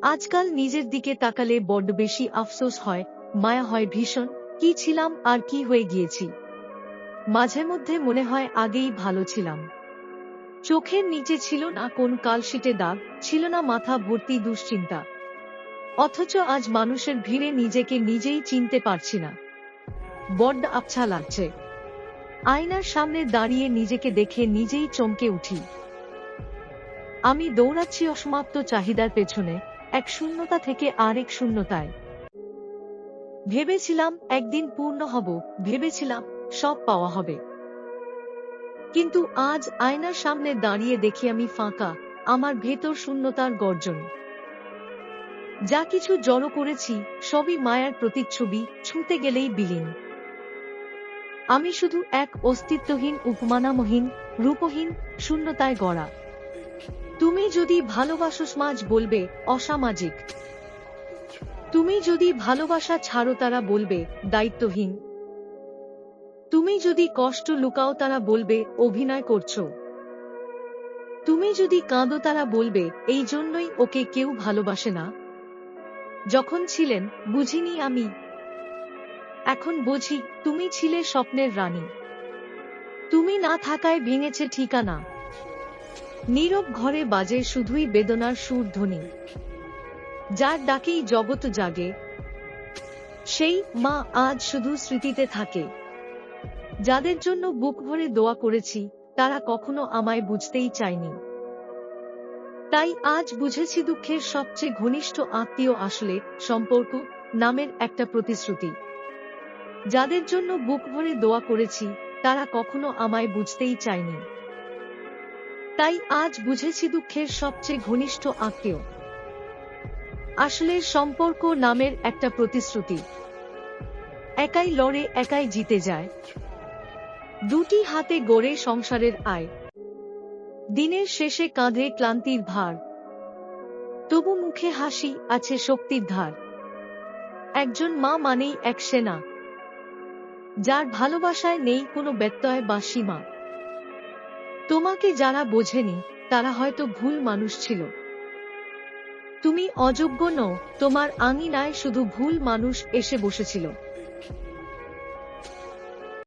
আজকাল নিজের দিকে তাকালে বড্ড বেশি আফসোস হয়, মায়া হয় ভীষণ। কি ছিলাম আর কি হয়ে গিয়েছি। মাঝে মধ্যে মনে হয় আগেই ভালো ছিলাম। চোখের নিচে ছিল না কোন কালশিটে দাগ, ছিল না মাথা ভর্তি দুশ্চিন্তা। অথচ আজ মানুষের ভিড়ে নিজেকে নিজেই চিনতে পারছি না। বড্ড আবছা লাগছে। আয়নার সামনে দাঁড়িয়ে নিজেকে দেখে নিজেই চমকে উঠি। আমি দৌড়াচ্ছি অসমাপ্ত চাহিদার পেছনে, এক শূন্যতা থেকে আরেক শূন্যতায়। ভেবেছিলাম একদিন পূর্ণ হব, ভেবেছিলাম সব পাওয়া হবে। কিন্তু আজ আয়নার সামনে দাঁড়িয়ে দেখি আমি ফাঁকা, আমার ভেতর শূন্যতার গর্জন। যা কিছু জড়ো করেছি সবই মায়ার প্রতিচ্ছবি, ছুঁতে গেলেই বিলীন। আমি শুধু এক অস্তিত্বহীন, উপমানামহীন, রূপহীন শূন্যতায় গড়া। তুমি যদি ভালোবাসো সমাজ বলবে অসামাজিক। তুমি যদি ভালোবাসা ছাড়ো তারা বলবে দায়িত্বহীন। তুমি যদি কষ্ট লুকাও তারা বলবে অভিনয় করছো। তুমি যদি কাঁদো তারা বলবে এই জন্যই ওকে কেউ ভালোবাসে না। যখন ছিলেন বুঝিনি আমি, এখন বুঝি তুমি ছিলে স্বপ্নের রানী। তুমি না থাকায় ভেঙেছে ঠিকানা। নীরব ঘরে বাজে শুধুই বেদনার সুর ধ্বনি। যার ডাকেই জগৎ জাগে, সেই মা আজ শুধু স্মৃতিতে থাকে। যাদের জন্য বুক ভরে দোয়া করেছি তারা কখনো আমায় বুঝতেই চায়নি। তাই আজ বুঝেছি দুঃখের সবচেয়ে ঘনিষ্ঠ আত্মীয় আসলে সম্পর্ক নামের একটা প্রতিশ্রুতি। যাদের জন্য বুক ভরে দোয়া করেছি তারা কখনো আমায় বুঝতেই চায়নি। তাই আজ বুঝেছি দুঃখের সবচেয়ে ঘনিষ্ঠ আত্মীয় আসলে সম্পর্ক নামের একটা প্রতিশ্রুতি। একাই লড়ে একাই জিতে যায়, দুটি হাতে গড়ে সংসারের আয়। দিনের শেষে কাঁধে ক্লান্তির ভার, তবু মুখে হাসি, আছে শক্তির ধার। একজন মা মানেই এক সেনা, যার ভালোবাসায় নেই কোনো ব্যত্যয় বা সীমা। তোমাকে যারা বোঝেনি তারা হয়তো ভুল মানুষ ছিল। তুমি অযোগ্য নও, তোমার আঙিনায় শুধু ভুল মানুষ এসে বসেছিল।